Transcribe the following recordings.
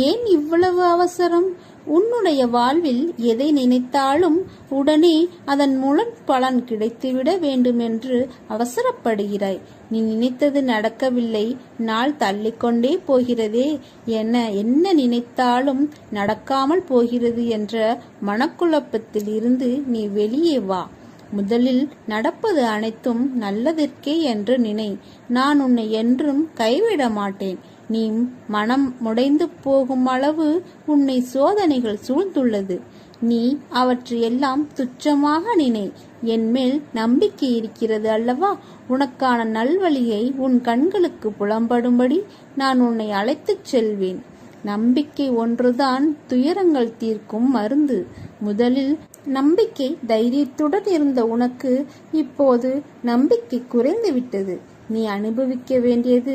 ஏன் இவ்வளவு அவசரம்? உன்னுடைய வாழ்வில் எதை நினைத்தாலும் உடனே அதன் மூலம் பலன் கிடைத்துவிட வேண்டுமென்று அவசரப்படுகிறாய். நீ நினைத்தது நடக்கவில்லை, நாள் தள்ளிக்கொண்டே போகிறதே, என்ன நினைத்தாலும் நடக்காமல் போகிறது என்ற மனக்குழப்பத்தில் இருந்து நீ வெளியே வா. முதலில் நடப்பது அனைத்தும் நல்லதற்கே என்று நினை. நான் உன்னை என்றும் கைவிட மாட்டேன். நீ மனம் முடைந்து போகும் அளவு உன்னை சோதனைகள் சூழ்ந்துள்ளது. நீ அவற்றையெல்லாம் துச்சமாக நினை. என் மேல் நம்பிக்கை இருக்கிறது அல்லவா? உனக்கான நல்வழியை உன் கண்களுக்கு புலம்படும்படி நான் உன்னை அழைத்துச் செல்வேன். நம்பிக்கை ஒன்றுதான் துயரங்கள் தீர்க்கும் மருந்து. முதலில் நம்பிக்கை தைரியத்துடன் இருந்த உனக்கு இப்போது நம்பிக்கை குறைந்து விட்டது. நீ அனுபவிக்க வேண்டியது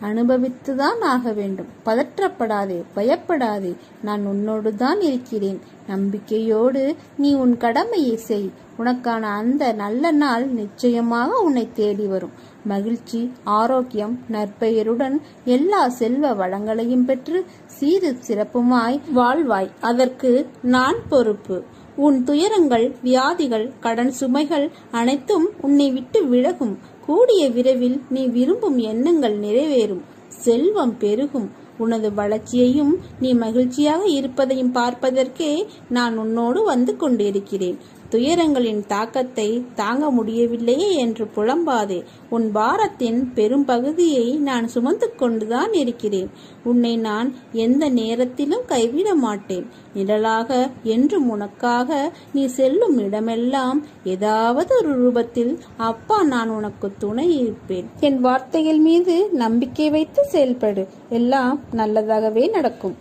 அனுபவித்துதான் ஆக வேண்டும். பதற்றப்படாதே, பயப்படாதே. நான் உன்னோடு தான் இருக்கிறேன். நம்பிக்கையோடு நீ உன் கடமையை செய். உனக்கான அந்த நல்ல நாள் நிச்சயமாக உன்னை தேடி வரும். மகிழ்ச்சி, ஆரோக்கியம், நற்பெயருடன் எல்லா செல்வ வளங்களையும் பெற்று சீரு சிறப்புமாய் வாழ்வாய். அதற்கு நான் பொறுப்பு. உன் துயரங்கள், வியாதிகள், கடன் சுமைகள் அனைத்தும் உன்னை விட்டு விலகும். கூடிய விரைவில் நீ விரும்பும் எண்ணங்கள் நிறைவேறும். செல்வம் பெருகும். உனது வளர்ச்சியையும் நீ மகிழ்ச்சியாக இருப்பதையும் பார்ப்பதற்கே நான் உன்னோடு வந்து கொண்டிருக்கிறேன். துயரங்களின் தாக்கத்தை தாங்க முடியவில்லையே என்று புலம்பாதே. உன் பாரத்தின் பெரும் பகுதியை நான் சுமந்து கொண்டுதான் இருக்கிறேன். உன்னை நான் எந்த நேரத்திலும் கைவிட மாட்டேன். நிழலாக என்றும் உனக்காக நீ செல்லும் இடமெல்லாம் ஏதாவது ஒரு ரூபத்தில் அப்பா நான் உனக்கு துணை இருப்பேன். என் வார்த்தைகள் மீது நம்பிக்கை வைத்து செயல்படு. எல்லாம் நல்லதாகவே நடக்கும்.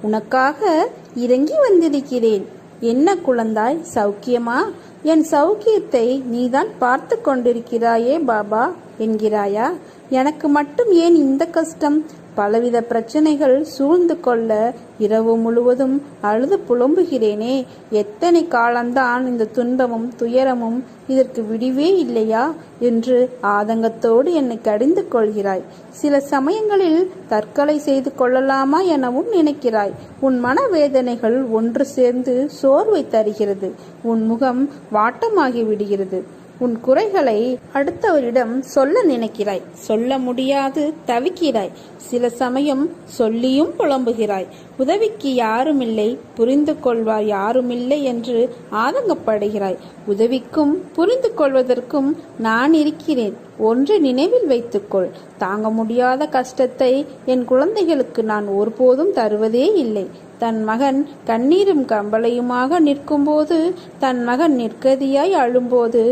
உனக்காக இறங்கி வந்திருக்கிறேன். என்ன குழந்தாய், சௌக்கியமா? என் சௌக்கியத்தை நீதான் பார்த்து கொண்டிருக்கிறாயே பாபா என்கிறாயா? எனக்கு மட்டும் ஏன் இந்த கஷ்டம்? பலவித பிரச்சனைகள் சூழ்ந்து கொள்ள இரவு முழுவதும் அழுது புலம்புகிறேனே. எத்தனை காலம்தான் இந்த துன்பமும் துயரமும்? இதற்கு விடிவே இல்லையா என்று ஆதங்கத்தோடு என்னை கடிந்து கொள்கிறாய். சில சமயங்களில் தற்கொலை செய்து கொள்ளலாமா எனவும் நினைக்கிறாய். உன் மனவேதனைகள் ஒன்று சேர்ந்து சோர்வை தருகிறது. உன் முகம் வாட்டமாகி விடுகிறது. உன் குறைகளை அடுத்தவரிடம் சொல்ல நினைக்கிறாய். சொல்ல முடியாது தவிக்கிறாய். சில சமயம் சொல்லியும் புலம்புகிறாய். உதவிக்கு யாருமில்லை, புரிந்து கொள்வார் யாருமில்லை என்று ஆதங்கப்படுகிறாய். உதவிக்கும் புரிந்து கொள்வதற்கும் நான் இருக்கிறேன். ஒன்று நினைவில் வைத்துக்கொள். தாங்க முடியாத கஷ்டத்தை என் குழந்தைகளுக்கு நான் ஒருபோதும் தருவதே இல்லை. தன் மகன் கண்ணீரும் கம்பளையுமாக நிற்கும்போது, தன் மகன் நிற்கதியாய் அழும்போது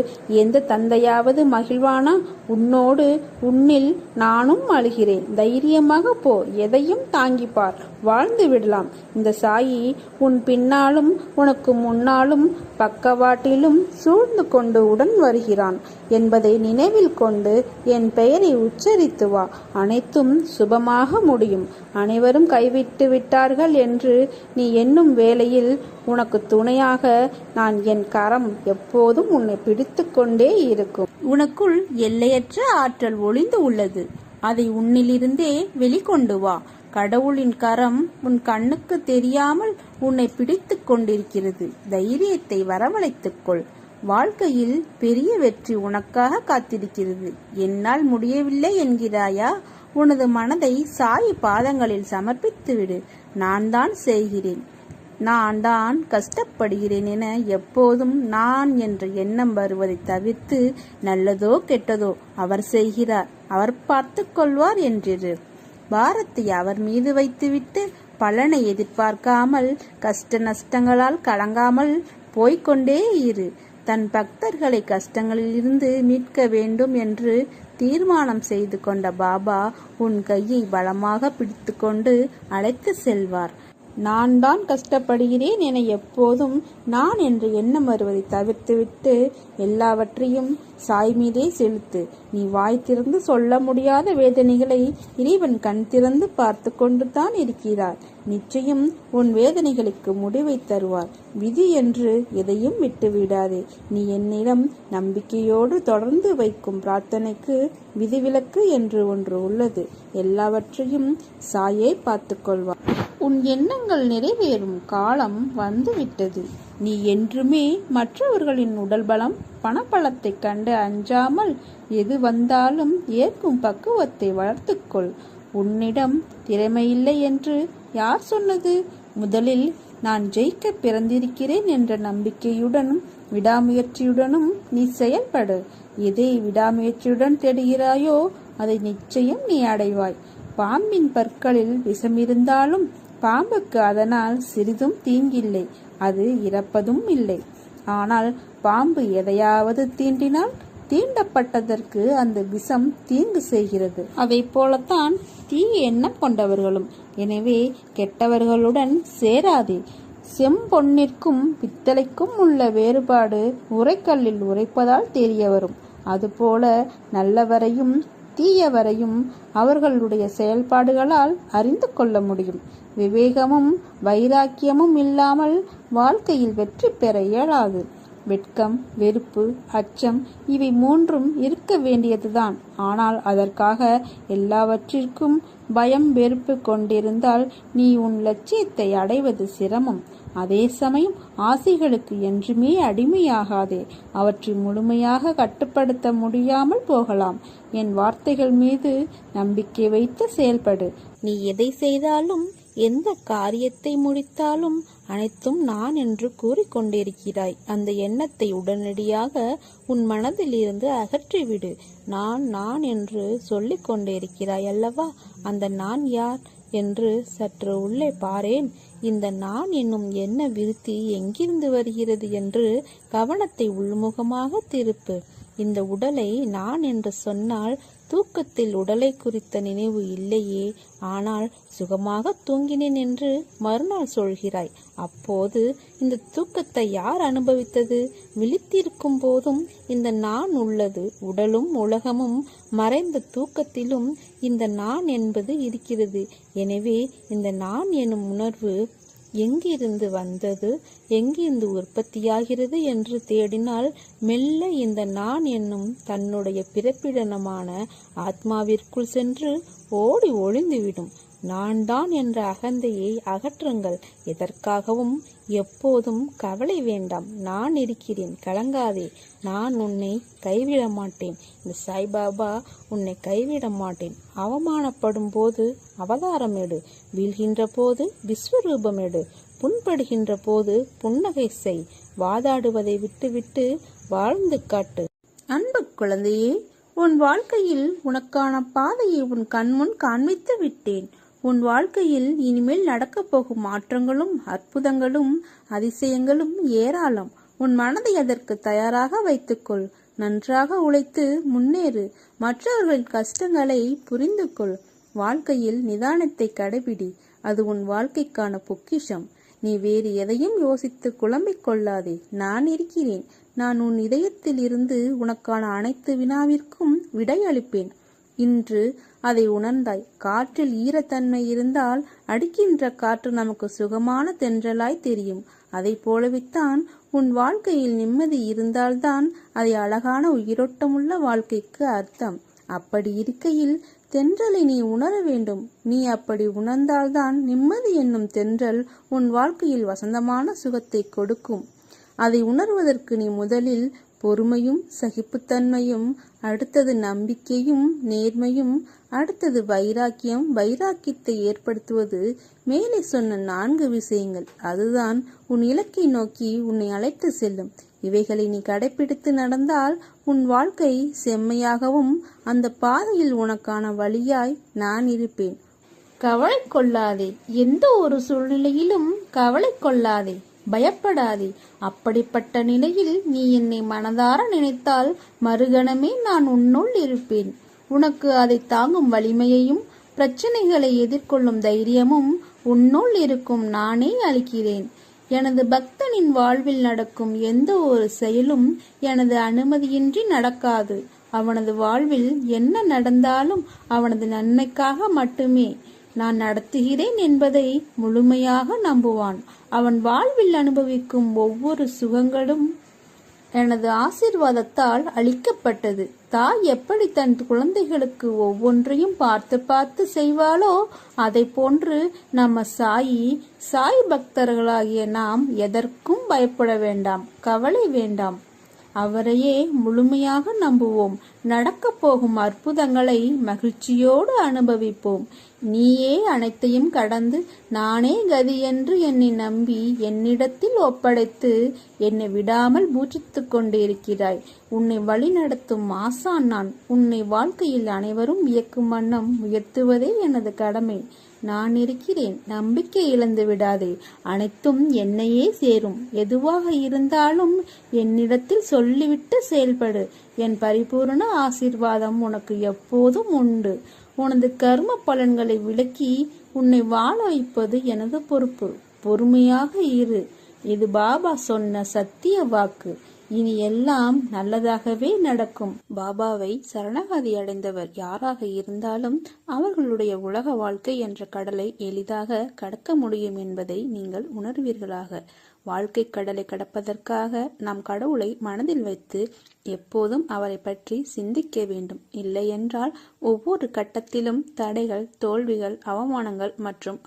எந்த தந்தையாவது மகிழ்வானா? உன்னோடு உன்னில் நானும் அழுகிறேன். தைரியமாக போ. எதையும் தாங்கிப்பார். வாழ்ந்து விடலாம். இந்த சாயி உன் பின்னாலும் உனக்கு முன்னாலும் பக்கவாட்டிலும் சூழ்ந்து கொண்டு உடன் வருகிறான் என்பதை நினைவில் கொண்டு என் பெயரை உச்சரித்து வா. அனைத்தும் சுபமாக முடியும். அனைவரும் கைவிட்டு விட்டார்கள் என்று நீ எண்ணும் வேளையில் உனக்கு துணையாக நான் என் கரம் எப்போதும் உன்னை பிடித்து கொண்டே இருக்கும். உனக்குள் எல்லையற்ற ஆற்றல் ஒளிந்து உள்ளது. அதை உன்னிலிருந்தே வெளிக்கொண்டு வா. கடவுளின் கரம் உன் கண்ணுக்கு தெரியாமல் உன்னை பிடித்து கொண்டிருக்கிறது. தைரியத்தை வரவழைத்துக்கொள். வாழ்க்கையில் பெரிய வெற்றி உனக்காக காத்திருக்கிறது. என்னால் முடியவில்லை என்கிறாயா? உனது மனதை சாய் பாதங்களில் சமர்ப்பித்துவிடு. நான் தான் செய்கிறேன், நான் தான் கஷ்டப்படுகிறேன் என எப்போதும் நான் என்ற எண்ணம் வருவதை தவிர்த்து நல்லதோ கெட்டதோ அவர் செய்கிறார், அவர் பார்த்து கொள்வார் என்றிரு. பாரத்தை அவர் மீது வைத்துவிட்டு பலனை எதிர்பார்க்காமல் கஷ்ட நஷ்டங்களால் கலங்காமல் போய்கொண்டே இரு. தன் பக்தர்களை கஷ்டங்களில் இருந்து மீட்க வேண்டும் என்று தீர்மானம் செய்து கொண்ட பாபா உன் கையை பலமாக பிடித்து கொண்டு அழைத்து செல்வார். நான் தான் கஷ்டப்படுகிறேன் என எப்போதும் நான் என்ற எண்ணம் வருவதை தவிர்த்துவிட்டு எல்லாவற்றையும் சாய் மீதே செலுத்து. நீ வாய் திறந்து சொல்ல முடியாத வேதனைகளை இறைவன் கண் திறந்து பார்த்து கொண்டுதான் இருக்கிறார். நிச்சயம் உன் வேதனைகளுக்கு முடிவை தருவார். விதி என்று எதையும் விட்டுவிடாதே. நீ என்னிடம் நம்பிக்கையோடு தொடர்ந்து வைக்கும் பிரார்த்தனைக்கு விதிவிலக்கு என்று ஒன்று உள்ளது. எல்லாவற்றையும் சாயே பார்த்து கொள்வார். உன் எண்ணங்கள் நிறைவேறும் காலம் வந்துவிட்டது. நீ என்றுமே மற்றவர்களின் உடல் பலம் பணபலத்தை கண்டு அஞ்சாமல் எது வந்தாலும் ஏற்கும் பக்குவத்தை வளர்த்துக்கொள். உன்னிடம் திறமையில்லை என்று யார் சொன்னது? முதலில் நான் ஜெயிக்க பிறந்திருக்கிறேன் என்ற நம்பிக்கையுடனும் விடாமுயற்சியுடனும் நீ செயல்படு. எதை விடாமுயற்சியுடன் தேடுகிறாயோ அதை நிச்சயம் நீ அடைவாய். பாம்பின் பற்களில் விஷமிருந்தாலும் பாம்புக்கு அதனால் சிறிதும் தீங்கில்லை, அது இறப்பதும் இல்லை. ஆனால் பாம்பு எதையாவது தீண்டினால் தீண்டப்பட்டதற்கு அந்த விஷம் தீங்கு செய்கிறது. அதை போலத்தான் தீய எண்ணம் கொண்டவர்களும். எனவே கெட்டவர்களுடன் சேராதே. செம்பொன்னிற்கும் பித்தளைக்கும் உள்ள வேறுபாடு உரைக்கல்லில் உரைப்பதால் தெரிய வரும். அதுபோல நல்லவரையும் தீயவரையும் அவர்களுடைய செயல்பாடுகளால் அறிந்து கொள்ள முடியும். விவேகமும் வைராக்கியமும் இல்லாமல் வாழ்க்கையில் வெற்றி பெற இயலாது. வெட்கம், வெறுப்பு, அச்சம் இவை மூன்றும் இருக்க வேண்டியதுதான். ஆனால் அதற்காக எல்லாவற்றிற்கும் பயம், வெறுப்பு கொண்டிருந்தால் நீ உன் லட்சியத்தை அடைவது சிரமம். அதே சமயம் ஆசைகளுக்கு என்றுமே அடிமையாகாதே. அவற்றை முழுமையாக கட்டுப்படுத்த முடியாமல் போகலாம். என் வார்த்தைகள் மீது நம்பிக்கை வைத்து செயல்படு. நீ எதை செய்தாலும் எந்த காரியத்தை முடித்தாலும் அனைத்தும் நான் என்று கூறிக்கொண்டிருக்கிறாய். அந்த எண்ணத்தை உடனடியாக உன் மனதில் இருந்து அகற்றிவிடு. நான் நான் என்று சொல்லிக் கொண்டிருக்கிறாய் அல்லவா? அந்த நான் யார் என்று சற்று உள்ளே பாரேன். இந்த நான் என்னும் எண்ண விருத்தி எங்கிருந்து வருகிறது என்று கவனத்தை உள்முகமாக திருப்பு. இந்த உடலை நான் என்று சொன்னால் தூக்கத்தில் உடலை குறித்த நினைவு இல்லையே. ஆனால் சுகமாக தூங்கினேன் என்று மறுநாள் சொல்கிறாய். அப்போது இந்த தூக்கத்தை யார் அனுபவித்தது? விழித்திருக்கும் போதும் இந்த நான் உள்ளது. உடலும் உலகமும் மறைந்த தூக்கத்திலும் இந்த நான் என்பது இருக்கிறது. எனவே இந்த நான் எனும் உணர்வு எங்கிருந்து வந்தது, எங்கிருந்து உற்பத்தியாகிறது என்று தேடினால் மெல்ல இந்த நான் என்னும் தன்னுடைய பிறப்பிடமான ஆத்மாவிற்குள் சென்று ஓடி ஒளிந்துவிடும். நான் தான் என்ற அகந்தையை அகற்றுங்கள். எதற்காகவும் எப்போதும் கவலை வேண்டாம். நான் இருக்கிறேன், கலங்காதே. நான் உன்னை கைவிட மாட்டேன். இந்த சாய்பாபா உன்னை கைவிட மாட்டேன். அவமானப்படும் போது அவதாரம் எடு, வீழ்கின்ற போது விஸ்வரூபம் எடு, புண்படுகின்ற போது புன்னகை செய். வாதாடுவதை விட்டுவிட்டு வாழ்ந்து காட்டு. அன்பு குழந்தையே, உன் வாழ்க்கையில் உனக்கான பாதையை உன் கண்முன் காண்பித்து விட்டேன். உன் வாழ்க்கையில் இனிமேல் நடக்கப் போகும் மாற்றங்களும் அற்புதங்களும் அதிசயங்களும் ஏராளம். உன் மனதை அதற்கு தயாராக வைத்துக்கொள். நன்றாக உழைத்து முன்னேறு. மற்றவர்களின் கஷ்டங்களை புரிந்து கொள். வாழ்க்கையில் நிதானத்தை கடைபிடி. அது உன் வாழ்க்கைக்கான பொக்கிஷம். நீ வேறு எதையும் யோசித்து குழம்பிக் கொள்ளாதே. நான் இருக்கிறேன். நான் உன் இதயத்தில் இருந்து உனக்கான அனைத்து வினாவிற்கும் விடையளிப்பேன். இன்று அதை உணர்ந்தாய். காற்றில் ஈரத்தன்மை இருந்தால் அடிக்கின்ற காற்று நமக்கு சுகமான தென்றலாய் தெரியும். அதை போலவித்தான் உன் வாழ்க்கையில் நிம்மதி இருந்தால்தான் அதை அழகான உயிரோட்டமுள்ள வாழ்க்கைக்கு அர்த்தம். அப்படி இருக்கையில் தென்றலை நீ உணர வேண்டும். நீ அப்படி உணர்ந்தால்தான் நிம்மதி என்னும் தென்றல் உன் வாழ்க்கையில் வசந்தமான சுகத்தை கொடுக்கும். அதை உணர்வதற்கு நீ முதலில் பொறுமையும் சகிப்புத்தன்மையும், அடுத்தது நம்பிக்கையும் நேர்மையும், அடுத்தது வைராக்கியம். வைராக்கியத்தை ஏற்படுத்துவது மேலே சொன்ன 4 விஷயங்கள். அதுதான் உன் இலக்கை நோக்கி உன்னை அழைத்து செல்லும். இவைகளை நீ கடைபிடித்து நடந்தால் உன் வாழ்க்கை செம்மையாகவும் அந்த பாதையில் உனக்கான வழியாய் நான் இருப்பேன். கவலை கொள்ளாதே. எந்த ஒரு சூழ்நிலையிலும் கவலை கொள்ளாதே, பயப்படாதே. அப்படிப்பட்ட நிலையில் நீ என்னை மனதார நினைத்தால் மறுகணமே நான் உன்னுள் இருப்பேன். உனக்கு அதை தாங்கும் வலிமையையும் பிரச்சனைகளை எதிர்கொள்ளும் தைரியமும் உன்னுள் இருக்கும் நானே அளிக்கிறேன். எனது பக்தனின் வாழ்வில் நடக்கும் எந்த ஒரு செயலும் எனது அனுமதியின்றி நடக்காது. அவனது வாழ்வில் என்ன நடந்தாலும் அவனது நன்மைக்காக மட்டுமே நான் நடத்துகிறேன் என்பதை முழுமையாக நம்புவான். அவன் வாழ்வில் அனுபவிக்கும் ஒவ்வொரு சுகங்களும் எனது ஆசீர்வாதத்தால் அளிக்கப்பட்டது. தாய் எப்படி தன் குழந்தைகளுக்கு ஒவ்வொன்றையும் பார்த்து பார்த்து செய்வாளோ அதை போன்று நம்ம சாய் பக்தர்களாகிய நாம் எதற்கும் பயப்பட வேண்டாம், கவலை வேண்டாம். அவரையே முழுமையாக நம்புவோம். நடக்கப் போகும் அற்புதங்களை மகிழ்ச்சியோடு அனுபவிப்போம். நீயே அனைத்தையும் கடந்து நானே கதி என்று என்னை நம்பி என்னிடத்தில் ஒப்படைத்து என்னை விடாமல் பூஜித்துக் கொண்டிருக்கிறாய். உன்னை வழி நடத்தும் ஆசான் நான். உன்னை வாழ்க்கையில் அனைவரும் வியக்கும் வண்ணம் உயர்த்துவதே எனது கடமை. நான் இருக்கிறேன், நம்பிக்கை இழந்து விடாதே. அனைத்தும் என்னையே சேரும். எதுவாக இருந்தாலும் என்னிடத்தில் சொல்லிவிட்டு செயல்படு. என் பரிபூர்ண ஆசீர்வாதம் உனக்கு எப்போதும் உண்டு. உனது கர்ம பலன்களை விலக்கி உன்னை வாழ வைப்பது எனது பொறுப்பு. பொறுமையாக இரு. இது பாபா சொன்ன சத்திய வாக்கு. இனி எல்லாம் நல்லதாகவே நடக்கும். பாபாவை சரணாகதி அடைந்தவர் யாராக இருந்தாலும் அவர்களுடைய உலக வாழ்க்கை என்ற கடலை எளிதாக கடக்க முடியும் என்பதை நீங்கள் உணர்வீர்களாக. வாழ்க்கை கடலை கடப்பதற்காக நாம் கடவுளை மனதில் வைத்து எப்போதும் அவரை பற்றி சிந்திக்க வேண்டும். இல்லையென்றால் ஒவ்வொரு கட்டத்திலும் தடைகள், தோல்விகள், அவமானங்கள் மற்றும்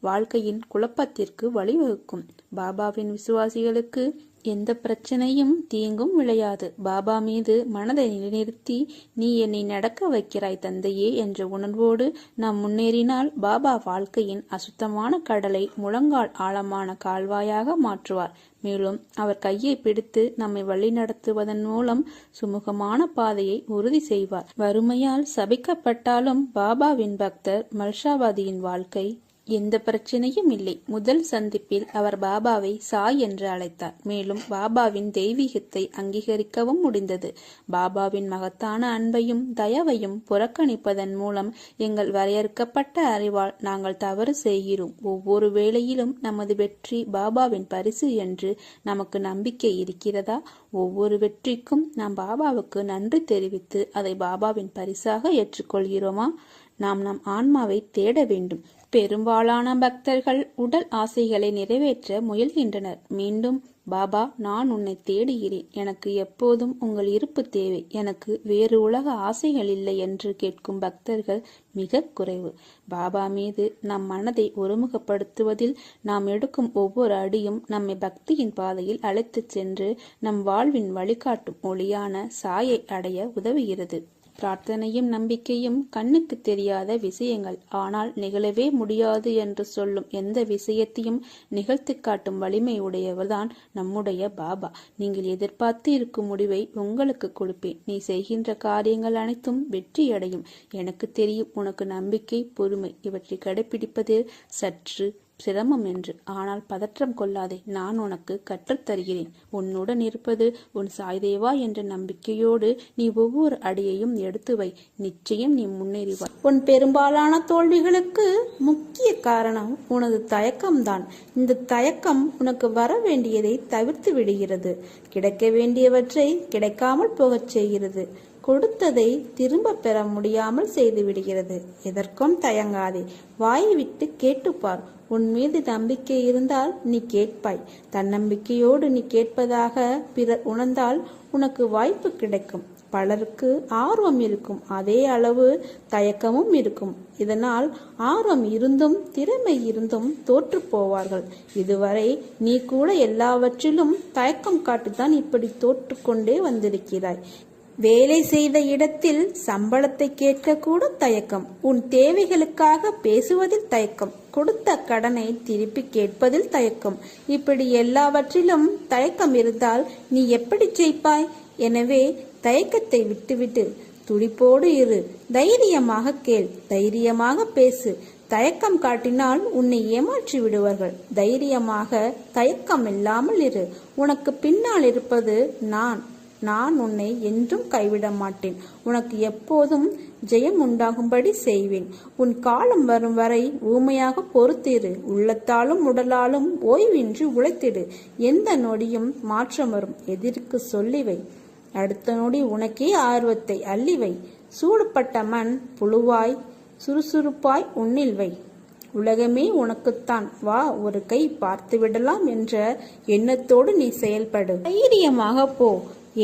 வாழ்க்கையின் குழப்பத்திற்கு வழிவகுக்கும். பாபாவின் விசுவாசிகளுக்கு எந்த பிரச்சனையும் தீங்கும் விளையாது. பாபா மீது மனதை நிலைநிறுத்தி நீ என்னை நடக்க வைக்கிறாய் தந்தையே என்ற உணர்வோடு நாம் முன்னேறினால் பாபா வாழ்க்கையின் அசுத்தமான கடலை முழங்கால் ஆழமான கால்வாயாக மாற்றுவார். மேலும் அவர் கையை பிடித்து நம்மை வழிநடத்துவதன் மூலம் சுமூகமான பாதையை உறுதி செய்வார். வறுமையால் சபிக்கப்பட்டாலும் பாபாவின் பக்தர் மல்ஷாவாதியின் வாழ்க்கை எந்த பிரச்சனையும் இல்லை. முதல் சந்திப்பில் அவர் பாபாவை சாய் என்று அழைத்தார். மேலும் பாபாவின் தெய்வீகத்தை அங்கீகரிக்கவும் முடிந்தது. பாபாவின் மகத்தான அன்பையும் தயவையும் புறக்கணிப்பதன் மூலம் எங்கள் வரையறுக்கப்பட்ட அறிவால் நாங்கள் தவறு செய்கிறோம். ஒவ்வொரு வேளையிலும் நமது வெற்றி பாபாவின் பரிசு என்று நமக்கு நம்பிக்கை இருக்கிறதா? ஒவ்வொரு வெற்றிக்கும் நாம் பாபாவுக்கு நன்றி தெரிவித்து அதை பாபாவின் பரிசாக ஏற்றுக்கொள்கிறோமா? நாம் நம் ஆன்மாவை தேட வேண்டும். பெரும்பாலான பக்தர்கள் உடல் ஆசைகளை நிறைவேற்ற முயல்கின்றனர். மீண்டும் பாபா, நான் உன்னை தேடுகிறேன். எனக்கு எப்போதும் உங்கள் இருப்பு தேவை. எனக்கு வேறு உலக ஆசைகள் இல்லை என்று கேட்கும் பக்தர்கள் மிக குறைவு. பாபா மீது நம் மனதை ஒருமுகப்படுத்துவதில் நாம் எடுக்கும் ஒவ்வொரு அடியும் நம்மை பக்தியின் பாதையில் அழைத்துச் சென்று நம் வாழ்வின் வழிகாட்டும் ஒளியான சாயை அடைய உதவுகிறது. பிரார்த்தனையும் நம்பிக்கையும் கண்ணுக்கு தெரியாத விஷயங்கள். ஆனால் நிகழவே முடியாது என்று சொல்லும் எந்த விஷயத்தையும் நிகழ்த்தி காட்டும் வலிமை உடையவர்தான் நம்முடைய பாபா. நீங்கள் எதிர்பார்த்து இருக்கும் முடிவை உங்களுக்கு கொடுப்பேன். நீ செய்கின்ற காரியங்கள் அனைத்தும் வெற்றியடையும். எனக்கு தெரியும் உனக்கு நம்பிக்கை, பொறுமை இவற்றை கடைபிடிப்பதில் சற்று சிரமம் என்று. ஆனால் பதற்றம் கொள்ளாதே. நான் உனக்கு கற்றுத்தருகிறேன். உன்னுடன் இருப்பது உன் சாய்தேவா என்ற நம்பிக்கையோடு நீ ஒவ்வொரு அடியையும் எடுத்து வை. நிச்சயம் நீ முன்னேறிவாய். உன் பெரும்பாலான தோல்விகளுக்கு முக்கிய காரணம் உனது தயக்கம்தான். இந்த தயக்கம் உனக்கு வர வேண்டியதை தவிர்த்து விடுகிறது. கிடைக்க வேண்டியவற்றை கிடைக்காமல் போகச் செய்கிறது. கொடுத்ததை திரும்ப பெற முடியாமல் செய்து விடுகிறது. எதற்கும் தயங்காதே. வாயை விட்டு கேட்டுப்பார். உன் மீது நம்பிக்கை இருந்தால் நீ கேட்பாய். தன்னம்பிக்கையோடு நீ கேட்பதாக பிறர் உணர்ந்தால் உனக்கு வாய்ப்பு கிடைக்கும். பலருக்கு ஆர்வம் இருக்கும், அதே அளவு தயக்கமும் இருக்கும். இதனால் ஆர்வம் இருந்தும் திறமை இருந்தும் தோற்று போவார்கள். இதுவரை நீ கூட எல்லாவற்றிலும் தயக்கம் காட்டித்தான் இப்படி தோற்று கொண்டே வந்திருக்கிறாய். வேலை செய்த இடத்தில் சம்பளத்தை கேட்க கூட தயக்கம். உன் தேவைகளுக்காக பேசுவதில் தயக்கம். கொடுத்த கடனை திருப்பி கேட்பதில் தயக்கம். இப்படி எல்லாவற்றிலும் தயக்கம் இருந்தால் நீ எப்படி ஜெயிப்பாய்? எனவே தயக்கத்தை விட்டுவிட்டு துடிப்போடு இரு. தைரியமாக கேள், தைரியமாக பேசு. தயக்கம் காட்டினால் உன்னை ஏமாற்றி விடுவார்கள். தைரியமாக தயக்கம் இல்லாமல் இரு. உனக்கு பின்னால் இருப்பது நான் உன்னை என்றும் கைவிட மாட்டேன். உனக்கு எப்போதும் ஜெயம் உண்டாகும்படி செய்வேன். உன் காலம் வரும் வரை ஊமையாக பொறுத்திரு. உள்ளத்தாலும் உடலாலும் ஓய்வின்றி உழைத்திடு. எந்த நொடியும் மாற்றம் வரும். எதிர்க்கு சொல்லிவை. அடுத்த நொடி உனக்கே ஆர்வத்தை அள்ளிவை. சூடுபட்ட மண் புழுவாய் சுறுசுறுப்பாய் உன்னில் வை. உலகமே உனக்குத்தான், வா ஒரு கை பார்த்து விடலாம் என்ற எண்ணத்தோடு நீ செயல்படு. தைரியமாக போ.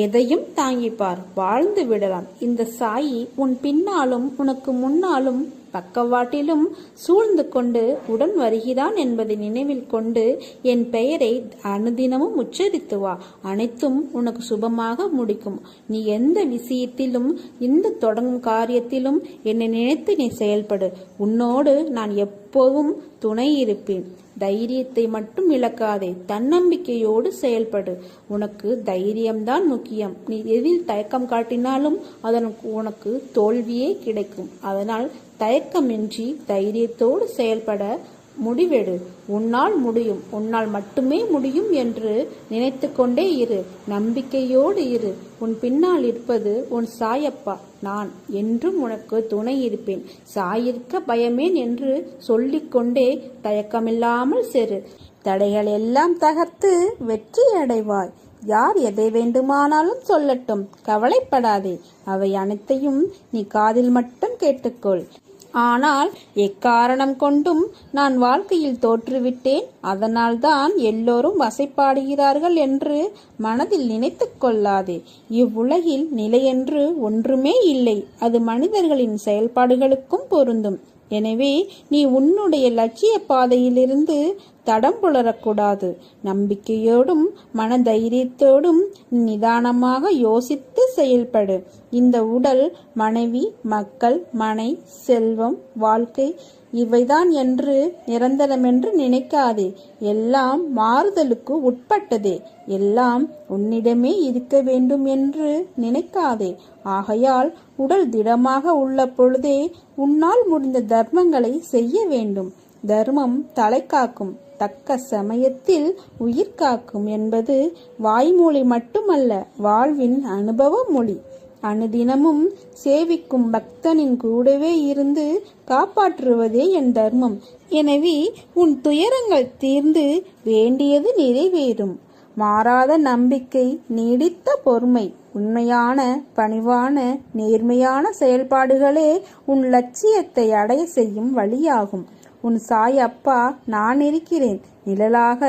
எதையும் தாங்கிப்பார். வாழ்ந்து விடலாம். இந்த சாயி உன் பின்னாலும் உனக்கு முன்னாலும் பக்கவாட்டிலும் சூழ்ந்து கொண்டு உடன் வருகிறான் என்பதை நினைவில் கொண்டு என் பெயரை அனுதினமும் உச்சரித்து வா. அனைத்தும் உனக்கு சுபமாக முடிக்கும். நீ எந்த விஷயத்திலும் இந்த தொடங்கும் காரியத்திலும் என்னை நினைத்து நீ செயல்படு. உன்னோடு நான் எப்போதும் துணை இருப்பேன். தைரியத்தை மட்டும் இழக்காதே. தன்னம்பிக்கையோடு செயல்படு. உனக்கு தைரியம்தான் முக்கியம். நீ எதில் தயக்கம் காட்டினாலும் அதற்கு உனக்கு தோல்வியே கிடைக்கும். அதனால் தயக்கமின்றி தைரியத்தோடு செயல்பட முடிவெடு. உன்னால் முடியும், உன்னால் மட்டுமே முடியும் என்று நினைத்து கொண்டே இரு. நம்பிக்கையோடு இரு. உன் பின்னால் இருப்பது உன் சாயப்பா. நான் என்றும் உனக்கு துணை இருப்பேன். சாயிருக்க பயமேன் என்று சொல்லிக்கொண்டே தயக்கமில்லாமல் செரு. தடைகள் எல்லாம் தகர்த்து வெற்றி அடைவாய். யார் எதை வேண்டுமானாலும் சொல்லட்டும், கவலைப்படாதே. அவை அனைத்தையும் நீ காதில் மட்டும் கேட்டுக்கொள். ஆனால் எக்காரணம் கொண்டும் நான் வாழ்க்கையில் தோற்றுவிட்டேன், அதனால்தான் எல்லோரும் வசைப்பாடுகிறார்கள் என்று மனதில் நினைத்து கொள்ளாதே. இவ்வுலகில் நிலையென்று ஒன்றுமே இல்லை. அது மனிதர்களின் செயல்பாடுகளுக்கும் பொருந்தும். எனவே நீ உன்னுடைய லட்சிய பாதையிலிருந்து தடம் புலரக்கூடாது. நம்பிக்கையோடும் மனதைரியத்தோடும் நிதானமாக யோசித்து செயல்படு. இந்த உடல், மனைவி, மக்கள், மனை, செல்வம், வாழ்க்கை இவைதான் என்று நிரந்தரமென்று நினைக்காதே. எல்லாம் மாறுதலுக்கு உட்பட்டதே. எல்லாம் உன்னிடமே இருக்க வேண்டும் என்று நினைக்காதே. ஆகையால் உடல் திடமாக உள்ள பொழுதே உன்னால் முடிந்த தர்மங்களை செய்ய வேண்டும். தர்மம் தலை காக்கும், தக்க சமயத்தில் உயிர் காக்கும் என்பது வாய்மொழி மட்டுமல்ல, வாழ்வின் அனுபவ மொழி. அனுதினமும் சேவிக்கும் பக்தனின் கூடவே இருந்து காப்பாற்றுவதே என் தர்மம். எனவே உன் துயரங்கள் தீர்ந்து வேண்டியது நிறைவேறும். மாறாத நம்பிக்கை, நீடித்த பொறுமை, உண்மையான பணிவான நேர்மையான செயல்பாடுகளே உன் லட்சியத்தை அடைய செய்யும் வழியாகும். உன் சாய் அப்பா நான் இருக்கிறேன். நிழலாக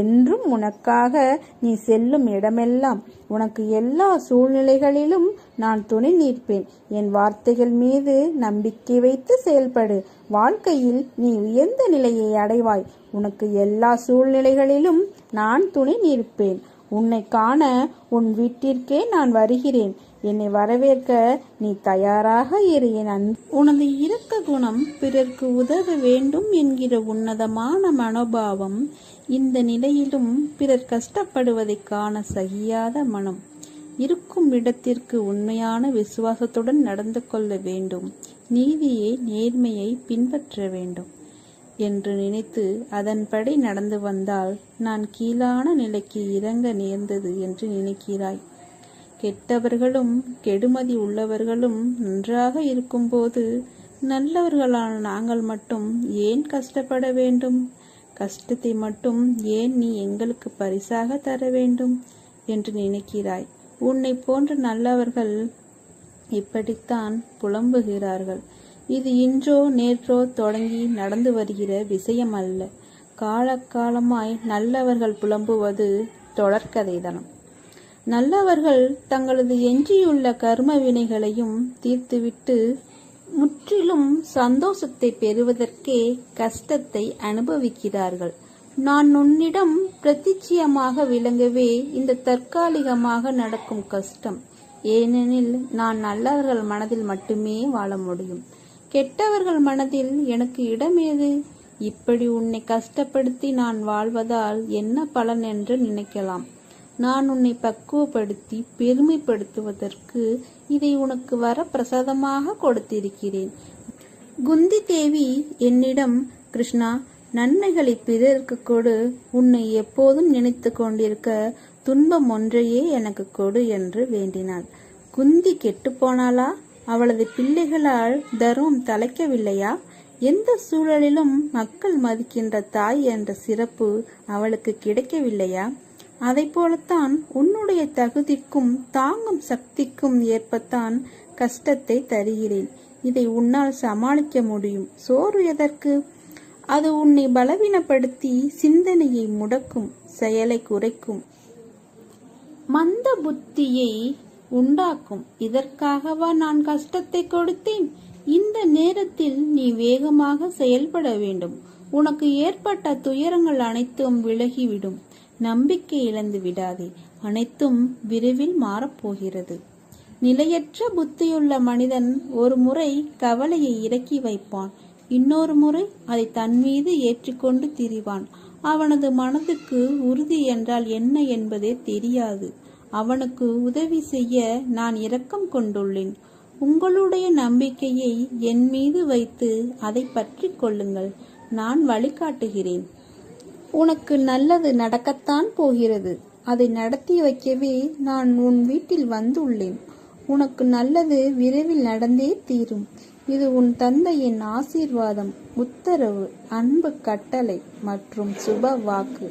என்றும் உனக்காக. நீ செல்லும் இடமெல்லாம் உனக்கு எல்லா சூழ்நிலைகளிலும் நான் துணை நிற்பேன். என் வார்த்தைகள் மீது நம்பிக்கை வைத்து செயல்படு. வாழ்க்கையில் நீ உயர்ந்த நிலையை அடைவாய். உனக்கு எல்லா சூழ்நிலைகளிலும் நான் துணை நிற்பேன். உன்னை காண உன் வீட்டிற்கே நான் வருகிறேன். என்னை வரவேற்க நீ தயாராக இரு. உனது இரக்க குணம், பிறர்க்கு உதவ வேண்டும் என்கிற உன்னதமான மனோபாவம், இந்த நிலையிலும் பிறர் கஷ்டப்படுவதை காண சகியாத மனம், இருக்கும் இடத்திற்கு உண்மையான விசுவாசத்துடன் நடந்து கொள்ள வேண்டும். நீதியை, நேர்மையை பின்பற்ற வேண்டும் என்று நினைத்து அதன்படி நடந்து வந்தால் நான் கீழான நிலைக்கு இறங்க நேர்ந்தது என்று நினைக்கிறாய். கெட்டவர்களும் கெடுமதி உள்ளவர்களும் நன்றாக இருக்கும்போது நல்லவர்களான நாங்கள் மட்டும் ஏன் கஷ்டப்பட வேண்டும்? கஷ்டத்தை மட்டும் ஏன் நீ எங்களுக்கு பரிசாக தர வேண்டும் என்று நினைக்கிறாய். உன்னை போன்ற நல்லவர்கள் இப்படித்தான் புலம்புகிறார்கள். இது இன்றோ நேற்றோ தொடங்கி நடந்து வருகிற விஷயம் அல்ல. காலகாலமாய் நல்லவர்கள் புலம்புவது தொடர்கதைதனம். நல்லவர்கள் தங்களது எஞ்சியுள்ள கர்ம வினைகளையும் தீர்த்துவிட்டு முற்றிலும் சந்தோஷத்தை பெறுவதற்கே கஷ்டத்தை அனுபவிக்கிறார்கள். நான் உன்னிடம் பிரதிச்சியமாக விளங்கவே இந்த தற்காலிகமாக நடக்கும் கஷ்டம். ஏனெனில் நான் நல்லவர்கள் மனதில் மட்டுமே வாழ முடியும். கெட்டவர்கள் மனதில் எனக்கு இடம் ஏது? இப்படி உன்னை கஷ்டப்படுத்தி நான் வாழ்வதால் என்ன பலன் என்று நினைக்கலாம். நான் உன்னை பக்குவப்படுத்தி பெருமைப்படுத்துவதற்கு இதை உனக்கு வர பிரசாதமாக கொடுத்திருக்கிறேன். குந்தி தேவி என்னிடம், கிருஷ்ணா, நன்மைகளை பிறருக்கு கொடு, உன்னை எப்போதும் நினைத்து கொண்டிருக்க துன்பம் ஒன்றையே எனக்கு கொடு என்று வேண்டினாள். குந்தி கெட்டு போனாளா? அவளது பிள்ளைகளால் தர்மம் தலைக்கவில்லையா? எந்த சூழலிலும் மக்கள் மதிக்கின்ற தாய் என்ற சிறப்பு அவளுக்கு கிடைக்கவில்லையா? அதை போலத்தான் உன்னுடைய தகுதிக்கும் தாங்கும் சக்திக்கும் ஏற்பத்தான் கஷ்டத்தை தருகிறேன். இதை உன்னால் சமாளிக்க முடியும். சோறு எதற்கு? அது உன்னை பலவீனப்படுத்தி சிந்தனையை முடக்கும், செயலை குறைக்கும், மந்த புத்தியை உண்டாக்கும். இதற்காகவா நான் கஷ்டத்தை கொடுத்தேன்? இந்த நேரத்தில் நீ வேகமாக செயல்பட வேண்டும். உனக்கு ஏற்பட்ட துயரங்கள் அனைத்தும் விலகிவிடும். நம்பிக்கை இழந்து விடாதே. அனைத்தும் விரைவில் மாறப்போகிறது. நிலையற்ற புத்தியுள்ள மனிதன் ஒரு முறை கவலையை இறக்கி வைப்பான், இன்னொரு முறை அதை தன் மீது ஏற்றிக்கொண்டு திரிவான். அவனது மனதுக்கு உறுதி என்றால் என்ன என்பதே தெரியாது. அவனுக்கு உதவி செய்ய நான் இரக்கம் கொண்டுள்ளேன். உங்களுடைய நம்பிக்கையை என் மீது வைத்து அதை பற்றி கொள்ளுங்கள். நான் வழிகாட்டுகிறேன். உனக்கு நல்லது நடக்கத்தான் போகிறது. அதை நடத்தி வைக்கவே நான் உன் வீட்டில் வந்துள்ளேன். உனக்கு நல்லது விரைவில் நடந்தே தீரும். இது உன் தந்தையின் ஆசீர்வாதம், உத்தரவு, அன்பு கட்டளை மற்றும் சுப வாக்கு.